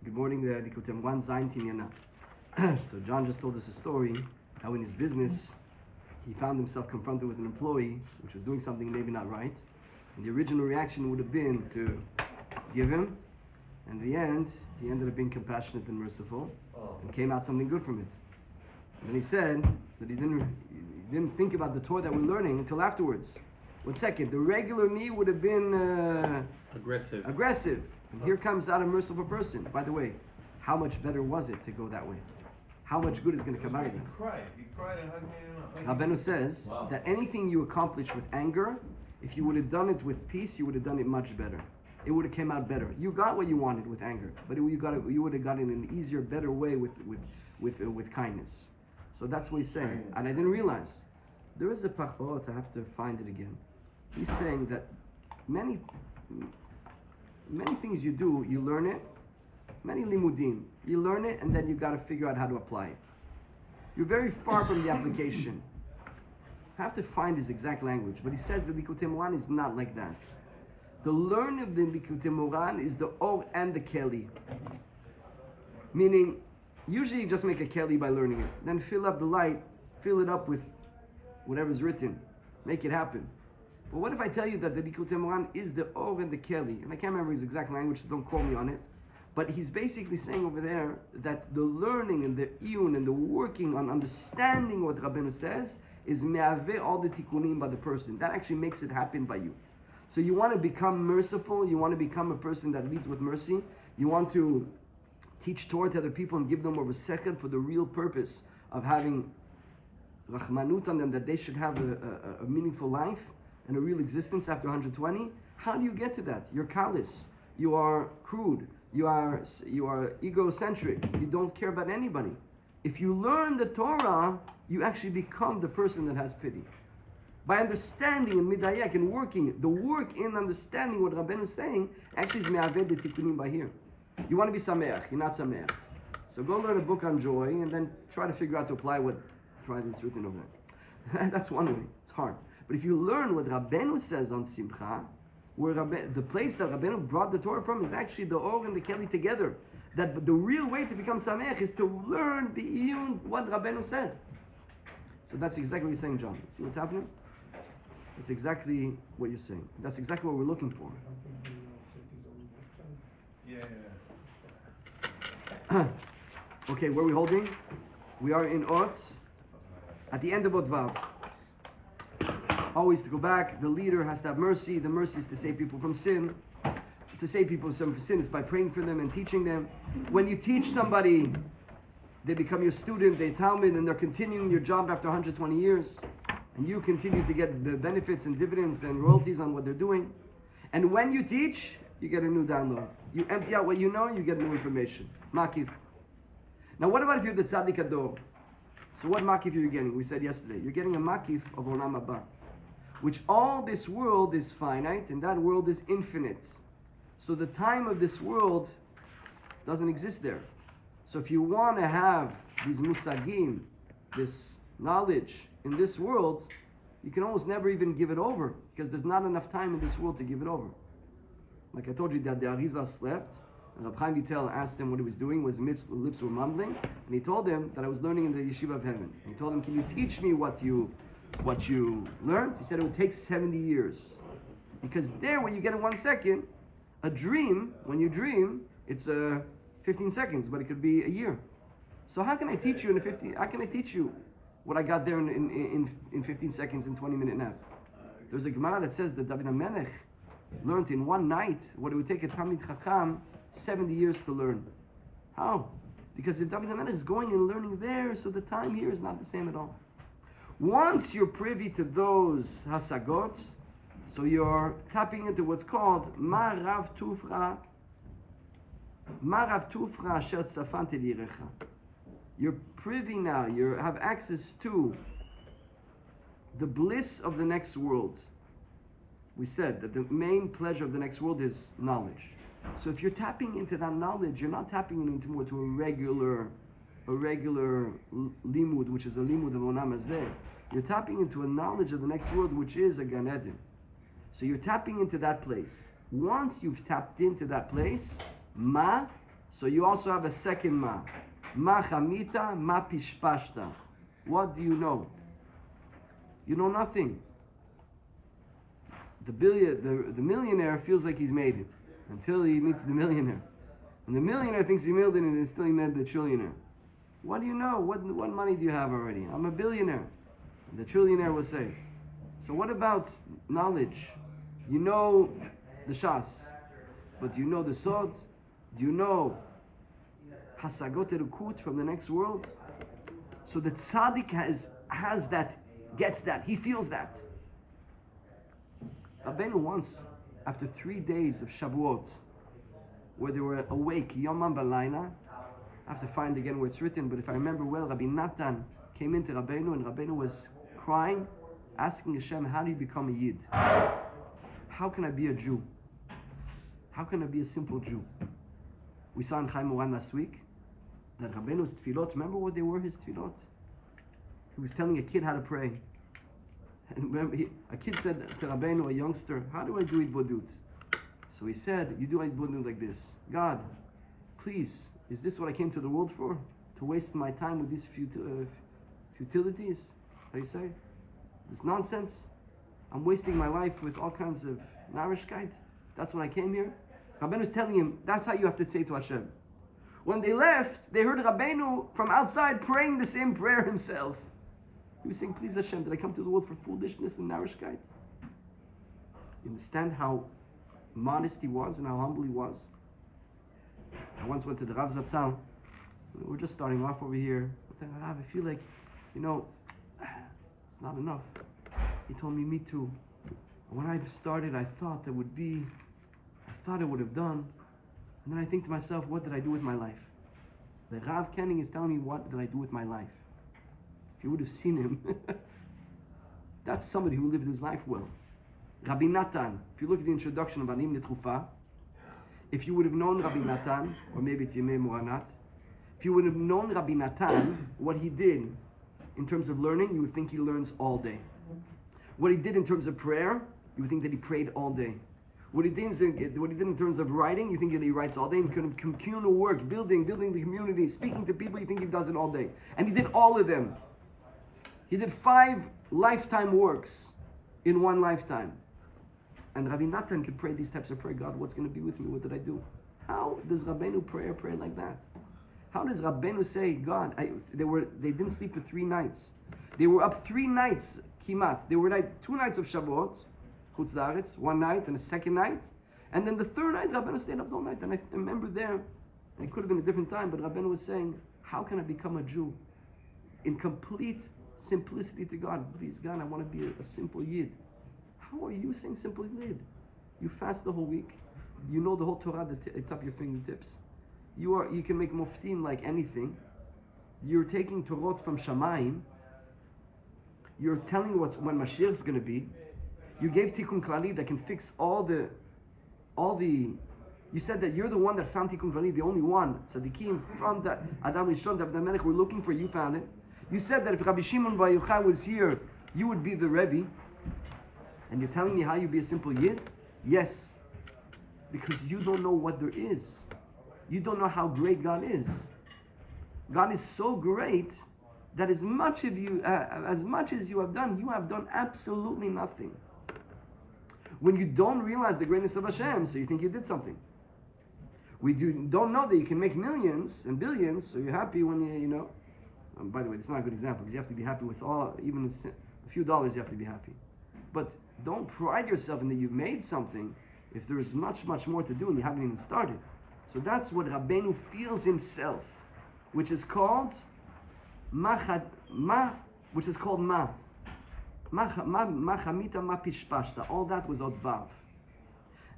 Good morning, Likouté. One Zayin Tinyana. So John just told us a story how in his business he found himself confronted with an employee which was doing something maybe not right, and the original reaction would have been to give him, and in the end he ended up being compassionate and merciful, and came out something good from it. And then he said that he didn't think about the Torah that we're learning until afterwards. 1 second, the regular me would have been aggressive. And here comes out a merciful person. By the way, how much better was it to go that way? How much good is going to come out of that? He cried and hugged me. Rabbeinu says that anything you accomplish with anger, if you would have done it with peace, you would have done it much better. It would have came out better. You got what you wanted with anger, but you would have got it in an easier, better way with kindness. So that's what he's saying. And I didn't realize there is a pachot. I have to find it again. He's saying that many things you do, you learn it. Many limudim, you learn it and then you got to figure out how to apply it. You're very far from the application. I have to find his exact language, but he says the Likouté Moharan is not like that. The learn of the Likouté Moharan is the or and the keli. Meaning, usually you just make a keli by learning it. Then fill up the light, fill it up with whatever's written. Make it happen. But what if I tell you that the Likouté Moharan is the or and the keli? And I can't remember his exact language, so don't quote me on it. But he's basically saying over there that the learning and the iyun and the working on understanding what Rabbeinu says is me'aveh all the tikkunim by the person. That actually makes it happen by you. So you want to become merciful, you want to become a person that leads with mercy, you want to teach Torah to other people and give them over second for the real purpose of having rachmanut on them, that they should have a meaningful life and a real existence after 120. How do you get to that? You're callous, you are crude, you are egocentric, you don't care about anybody. If you learn the Torah, you actually become the person that has pity. By understanding and midayek and working, the work in understanding what Rabbeinu is saying actually is me'aved the tikkunim by here. You want to be sameach, you're not sameach. So go learn a book on joy and then try to figure out to apply what it's written over there. That's one way, it's hard. But if you learn what Rabbeinu says on simcha, where the place that Rabbeinu brought the Torah from is actually the or and the keli together. That the real way to become sameach is to learn the iyun, what Rabbeinu said. So that's exactly what you're saying, John. See what's happening? It's exactly what you're saying. That's exactly what we're looking for. Yeah. Okay, where are we holding? We are in Ot, at the end of Ot Vav. Always to go back, the leader has to have mercy. The mercy is to save people from sin. To save people from sin is by praying for them and teaching them. When you teach somebody, they become your student, they Talmud, and they're continuing your job after 120 years. And you continue to get the benefits and dividends and royalties on what they're doing. And when you teach, you get a new download. You empty out what you know, you get new information. Makif. Now what about if you're the tzaddik ador? So what makif are you getting? We said yesterday, you're getting a makif of olam haba, which all this world is finite and that world is infinite. So the time of this world doesn't exist there. So if you want to have these musagim, this knowledge in this world, you can almost never even give it over because there's not enough time in this world to give it over. Like I told you that the Arizal slept, and Reb Chaim Vitel asked him what he was doing, his lips were mumbling, and he told him that I was learning in the Yeshiva of Heaven. And he told him, can you teach me what you learned? He said it would take 70 years. Because there, what you get in 1 second, a dream, when you dream, it's 15 seconds, but it could be a year. So how can I teach you how can I teach you what I got there in 15 seconds and 20-minute nap? There's a Gemara that says that David HaMelech learned in one night what it would take a Talmid Chacham 70 years to learn. How? Because if David HaMelech is going and learning there, so the time here is not the same at all. Once you're privy to those hasagot, so you're tapping into what's called Marav Tufra Asher Tzafante Lirecha. You're privy now, you have access to the bliss of the next world. We said that the main pleasure of the next world is knowledge. So if you're tapping into that knowledge, you're not tapping into more to a regular limud, which is a limud of Onam Hazeh. You're tapping into a knowledge of the next world, which is a Gan Eden. So you're tapping into that place. Once you've tapped into that place, So you also have a second ma. Ma chamita, ma pishpashta. What do you know? You know nothing. The millionaire feels like he's made it until he meets the millionaire. And the millionaire thinks he made it and still he met the trillionaire. What do you know? What money do you have already? I'm a billionaire. And the trillionaire will say. So what about knowledge? You know the Shas, but do you know the Sod? Do you know Hasagot Erukut from the next world? So the tzaddik has that, gets that, he feels that. Rabbeinu once, after 3 days of Shavuot, where they were awake, Yomam Balayna, I have to find again where it's written, but if I remember well, Rabbi Natan came into Rabbeinu, and Rabbeinu was crying, asking Hashem, how do you become a Yid? How can I be a Jew? How can I be a simple Jew? We saw in Chaim Moharan last week that Rabbeinu's tefillot, remember what they were, his tefillot? He was telling a kid how to pray. And remember, a kid said to Rabbeinu, a youngster, how do I do Itbodut? So he said, you do Itbodut like this. God, please, is this what I came to the world for? To waste my time with these futilities? How do you say? This nonsense? I'm wasting my life with all kinds of narishkeit? That's what I came here? Rabbeinu's telling him, that's how you have to say to Hashem. When they left, they heard Rabbeinu from outside praying the same prayer himself. He was saying, please Hashem, did I come to the world for foolishness and narishkeit? You understand how modest he was and how humble he was? I once went to the Rav Zatzal. We're just starting off over here. Rav, I feel like, it's not enough. He told me too. When I started, I thought it would have done. And then I think to myself, what did I do with my life? The Rav Kenning is telling me, what did I do with my life? If you would have seen him, that's somebody who lived his life well. Rabbi Natan, if you look at the introduction of Anim Netrufa, if you would have known Rabbi Natan, or maybe it's Yemei Moranat, if you would have known Rabbi Natan, what he did in terms of learning, you would think he learns all day. What he did in terms of prayer, you would think that he prayed all day. What he did in terms of writing, you think that he writes all day. In kind of communal work, building the community, speaking to people, you think he does it all day. And he did all of them. He did 5 lifetime works in one lifetime. And Rabbi Natan could pray these types of prayer. God, what's going to be with me? What did I do? How does Rabbeinu pray like that? How does Rabbeinu say, God, they didn't sleep for 3 nights. They were up 3 nights, kimat. They were 2 nights of Shavuot, Chutz La'aretz, 1 night and a second night. And then the 3rd night, Rabbeinu stayed up all night. And I remember there, it could have been a different time, but Rabbeinu was saying, how can I become a Jew? In complete simplicity to God. Please, God, I want to be a simple Yid. How are you saying simple Yid? You fast the whole week. You know the whole Torah at the top of your fingertips. You can make muftim like anything. You're taking Torot from Shamayim. You're telling when Mashiach is going to be. You gave Tikkun Klali that can fix all the. You said that you're the one that found Tikkun Klali, the only one. Tzaddikim from the Adam Rishon, David HaMelech, we're looking for. You found it. You said that if Rabbi Shimon Bar Yochai was here, you would be the Rebbe. And you're telling me how you be a simple Yid? Yes. Because you don't know what there is. You don't know how great God is. God is so great that as much as you have done absolutely nothing. When you don't realize the greatness of Hashem, so you think you did something. Don't know that you can make millions and billions, so you're happy when you know. By the way, it's not a good example, because you have to be happy with even a few dollars, you have to be happy. But don't pride yourself in that you've made something if there is much, much more to do and you haven't even started. So that's what Rabbeinu feels himself, which is called ma. Ma chamita ma pishpashta. All that was Odvav.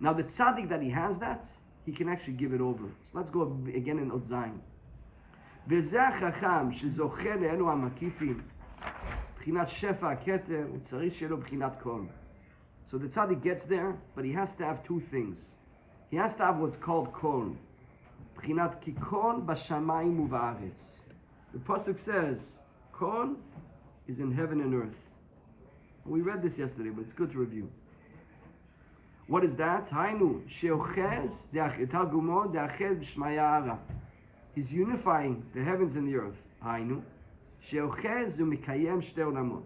Now the tzaddik that he has that, he can actually give it over. So let's go again in Odzayin. V'zeh chacham shezocher le'enu ha'makifim b'chinat shefa keter u'tzarich shelo b'chinat kol. So the tzaddik gets there, but he has to have 2 things. He has to have what's called kol. B'chinat kikol b'shamayim u'va'aretz. The pasuk says, kol is in heaven and earth. We read this yesterday, but it's good to review. What is that? Hainu sheochez de'achetargumo de'ached b'shmayara. He's unifying the heavens and the earth. Hainu sheochez u'mikayem shtei olamot.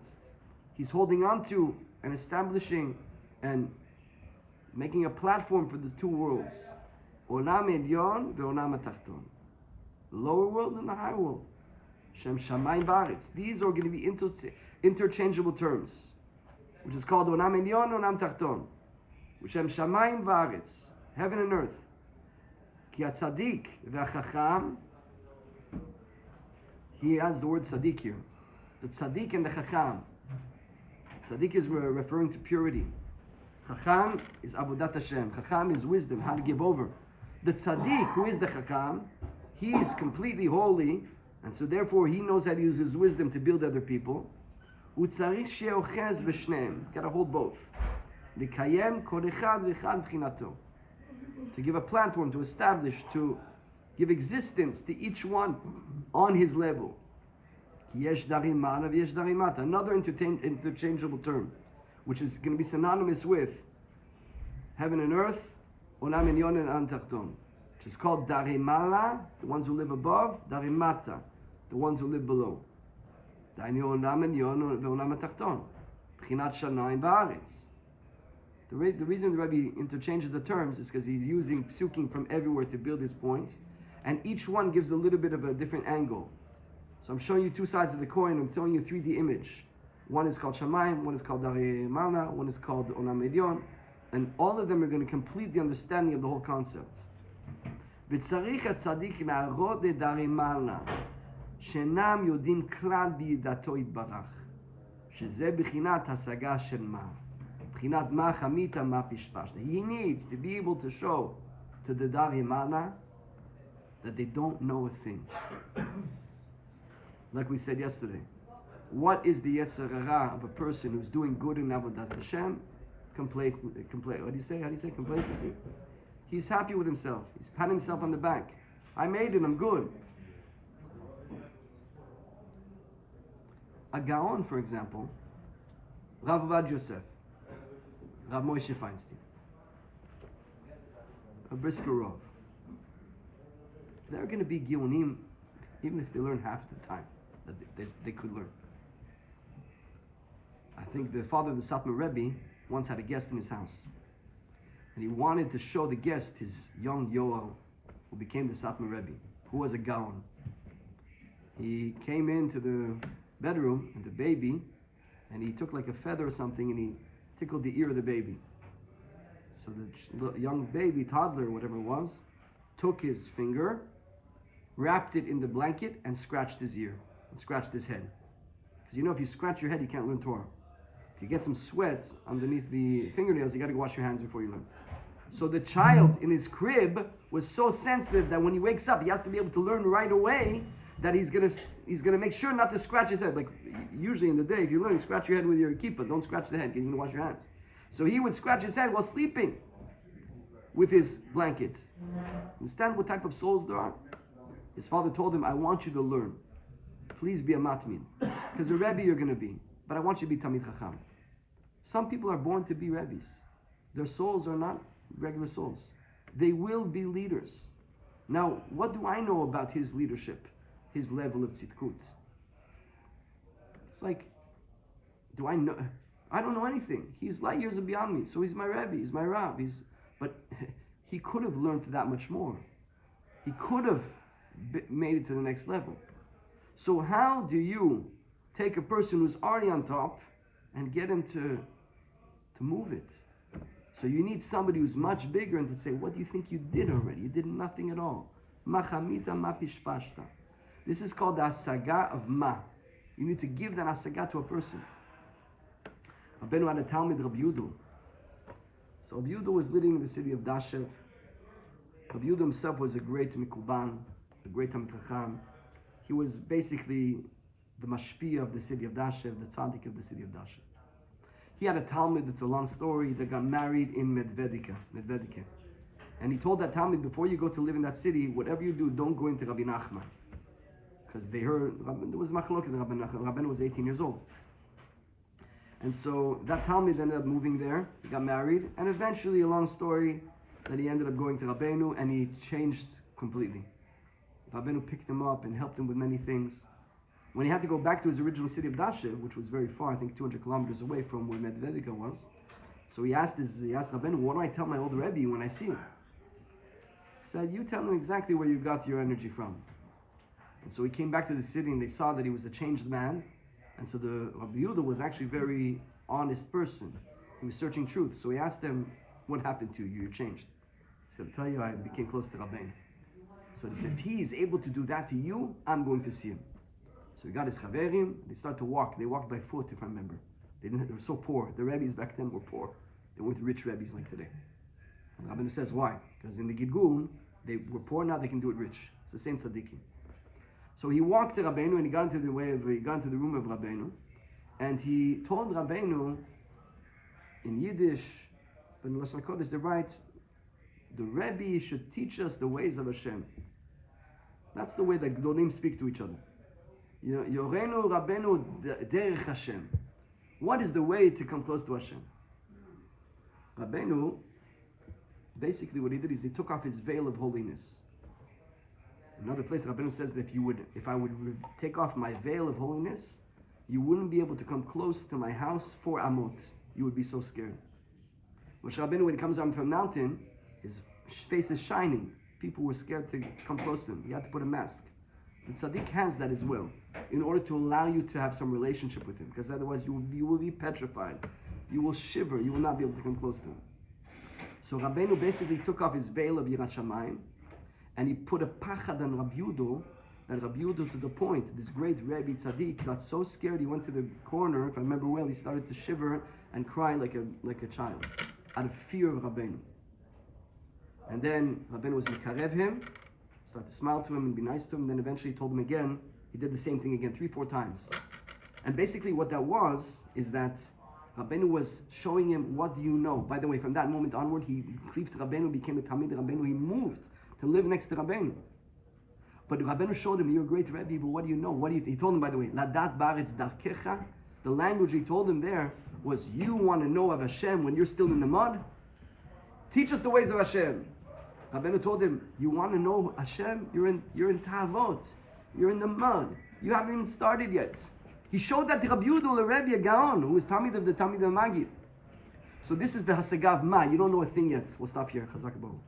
He's holding on to and establishing and making a platform for the two worlds. Olam elyon ve'olam atachton. The lower world and the higher world. Shem shamayim ba'aretz. These are going to be interchangeable terms, which is called olam elyon, olam tachton. Shem shamayim ba'aretz. Heaven and earth. Ki atzadik ve'achacham. He adds the word tzaddik here. The tzaddik and the chacham. Tzaddik is referring to purity. Chacham is avodat Hashem. Chacham is wisdom, how to give over. The tzaddik, who is the chacham, he is completely holy, and so therefore he knows how to use his wisdom to build other people. Utzarich she'ochez v'shneim. Got to hold both. Likayem kol echad v'echad b'chinato. To give a platform, to establish, to give existence to each one on his level. Yesh darim ma'ala v'yesh darim mata. Another interchangeable term, which is going to be synonymous with heaven and earth, olam elyon and olam tachton, which is called darim ma'ala, the ones who live above, darim mata, the ones who live below. Dainu olam elyon ve'olam tachton, b'chinat shamayim ba'aretz. The reason the Rebbe interchanges the terms is because he's using psukim from everywhere to build his point, and each one gives a little bit of a different angle. So I'm showing you two sides of the coin. I'm showing you a 3D image. One is called Shamayim, one is called Darei Mana, one is called Olam Elyon, and all of them are going to complete the understanding of the whole concept. וצריך הצדיק להראות לדרי מעלה, שאינם יודעים כלל בידתו יתברך, שזה בחינת השגה של מה? בחינת מה חמית מה פשפשת. He needs to be able to show to the Dari Mana that they don't know a thing. Like we said yesterday, what is the Yetzer Hara of a person who's doing good in Avodat Hashem? What do you say? How do you say complacency? He's happy with himself. He's patting himself on the back. I made it, I'm good. A Gaon, for example, Rav Avad Yosef, Rav Moshe Feinstein, a Brisker Rov. They're going to be Geunim even if they learn half the time that they could learn. I think the father of the Satmar Rebbe once had a guest in his house, and he wanted to show the guest his young Yoel, who became the Satmar Rebbe, who was a Gaon. He came into the bedroom and the baby, and he took like a feather or something and he tickled the ear of the baby. So the young baby, toddler, whatever it was, took his finger, wrapped it in the blanket, and scratched his ear, and scratched his head. Because you know, if you scratch your head, you can't learn Torah. If you get some sweat underneath the fingernails, you got to wash your hands before you learn. So the child in his crib was so sensitive that when he wakes up, he has to be able to learn right away that he's gonna make sure not to scratch his head. Like usually in the day, if you learn, you scratch your head with your kippah. Don't scratch the head, because you're gonna wash your hands. So he would scratch his head while sleeping with his blanket. Understand what type of souls there are? His father told him, I want you to learn. Please be a matmin. Because a Rebbe you're going to be. But I want you to be Talmid Chacham. Some people are born to be Rebbes. Their souls are not regular souls. They will be leaders. Now, what do I know about his leadership? His level of tzidkut? It's like, do I know? I don't know anything. He's light years beyond me. So he's my Rebbe, he's my Rav. But he could have learned that much more. He could have made it to the next level. So how do you take a person who's already on top and get him to move it? So you need somebody who's much bigger and to say, what do you think you did already? You did nothing at all. Ma chamita ma pishpashta. This is called the asaga of ma. You need to give that asaga to a person. Rabbeinu had a Talmud, Rabbi Yudu. So Rabbi Yudu was living in the city of Dashev. Rabbi Yudu himself was a great Mikuban, a great Talmid Chacham. He was basically the mashpia of the city of Dashev, the tzaddik of the city of Dashev. He had a Talmud, it's a long story, that got married in Medvedike. And he told that Talmud, before you go to live in that city, whatever you do, don't go into Rabbi Nachman. Because they heard, there was machlok in Rabbi Nachman. Rabbi was 18 years old. And so that Talmud ended up moving there. He got married, and eventually, a long story, that he ended up going to Rabbeinu, and he changed completely. Rabbeinu picked him up and helped him with many things. When he had to go back to his original city of Dashiv, which was very far, I think 200 kilometers away from where Medvedika was, so he asked Rabbeinu, what do I tell my old Rebbe when I see him? He said, you tell him exactly where you got your energy from. And so he came back to the city, and they saw that he was a changed man. And so the Rabbi Yehuda was actually a very honest person. He was searching truth. So he asked him, what happened to you? You're changed. He said, I'll tell you, I became close to Rabbeinu. So he said, if he is able to do that to you, I'm going to see him. So he got his chaverim, they started to walk. They walked by foot, if I remember. They were so poor. The rabbis back then were poor. They weren't rich rabbis like today. And Rabbeinu says, why? Because in the Gilgul, they were poor, now they can do it rich. It's the same tzaddikim. So he walked to Rabbeinu, and he got into the room of Rabbeinu, and he told Rabbeinu in Yiddish, but in Lashon Kodesh, they write, the Rebbe should teach us the ways of Hashem. That's the way that Gdolim speak to each other. Yorenu Rabbeinu derech Hashem. What is the way to come close to Hashem? Rabbeinu, basically what he did is he took off his veil of holiness. Another place, Rabbeinu says that if I would take off my veil of holiness, you wouldn't be able to come close to my house 4 amot. You would be so scared. Moshe Rabbeinu, when he comes down from the mountain, his face is shining. People were scared to come close to him. He had to put a mask. The tzaddik has that as well, in order to allow you to have some relationship with him, because otherwise you will be petrified. You will shiver. You will not be able to come close to him. So Rabbeinu basically took off his veil of Yirat Shamayim, and he put a pachad on Rabbi Yehuda, that Rabbi Yehuda, to the point, this great Rebbe tzaddik, got so scared he went to the corner, if I remember well, he started to shiver and cry like a child, out of fear of Rabbeinu. And then Rabbeinu was mikarev him, started to smile to him and be nice to him, and then eventually he told him again, he did the same thing again, 3-4 times. And basically what that was, is that Rabbeinu was showing him, what do you know? By the way, from that moment onward, he cleaved to Rabbeinu, became a Talmid Rabbeinu, he moved to live next to Rabbeinu. But Rabbeinu showed him, you're a great Rebbe, but what do you know? He told him, by the way, Ladat Baretz Darkecha, the language he told him there was, you want to know of Hashem when you're still in the mud? Teach us the ways of Hashem. Rabbeinu told him, you want to know Hashem? You're in Tavot. You're in the mud. You haven't even started yet. He showed that to Rabbi Yehuda, the Rebbe, a Gaon, who was Talmid of the Talmid of Magid. So this is the Hasagav Ma. You don't know a thing yet. We'll stop here. Chazak Baruch.